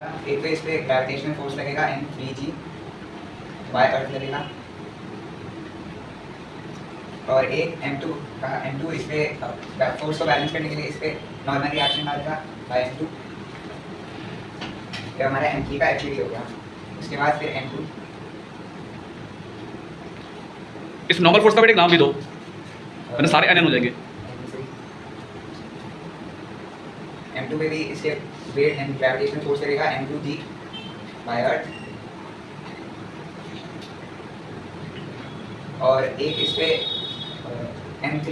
एक तो इस पे ग्रेविटेशनल फोर्स लगेगा m3g बाय अर्थ लगेगा, और एक m2 का m2 इस पे फोर्स को बैलेंस करने के लिए इस पे नॉर्मल रिएक्शन मारेगा बाय m2। ये हमारा m3 का एक्चुअली हो गया। उसके बाद फिर m2, इस नॉर्मल फोर्स का भी एक नाम भी दो, वरना सारे एन हो जाएंगे। m2 पे भी इसके वेट एंड ग्रेविटेशनल फोर्स लगेगा m2g बाय अर्थ, और एक इस पे m3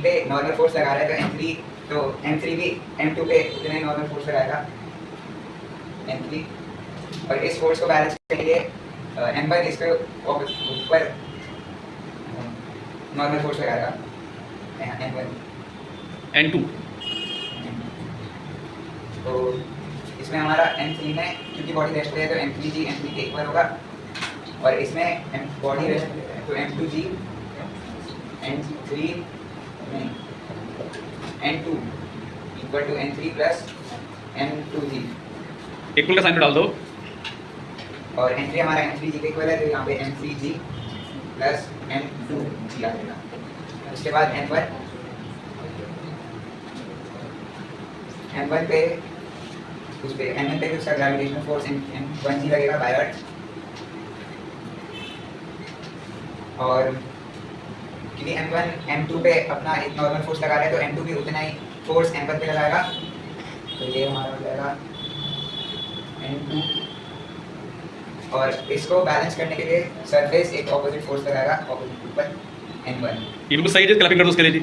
पे नॉर्मल फोर्स लगा रहा है तो m3 भी m2 पे उतने नॉर्मल फोर्स लगाएगा m3, और इस फोर्स को बैलेंस करने के लिए m1 इस पे ऊपर नॉर्मल फोर्स लगाएगा m1 N2। तो इसमें हमारा m3 में क्योंकि बॉडी रेस्ट पे है तो m3g m3 के इक्वल होगा, और इसमें बॉडी रेस्ट पे है तो m2g n2 equal to n3 plus m2g, equal का साइन डाल दो, और n3 हमारा m3g के इक्वल है तो यहाँ पे m3g प्लस m2g आ जाएगा। उसके बाद m1 पे m1 पे उसका ग्रेविटेशनल फोर्स m1g लगेगा बाय अर्थ, और क्योंकि m1 m2 पे अपना एक नॉर्मल फोर्स लगा रहा है तो m2 भी उतना ही फोर्स m1 पे लगाएगा, तो ये हमारा हो जाएगा m2, और इसको बैलेंस करने के लिए सरफेस एक ऑपोजिट फोर्स लगाएगा ऑपोजिट ऊपर m1। ये बिल्कुल सही है, क्लैपिंग कर दो उसके लिए जी।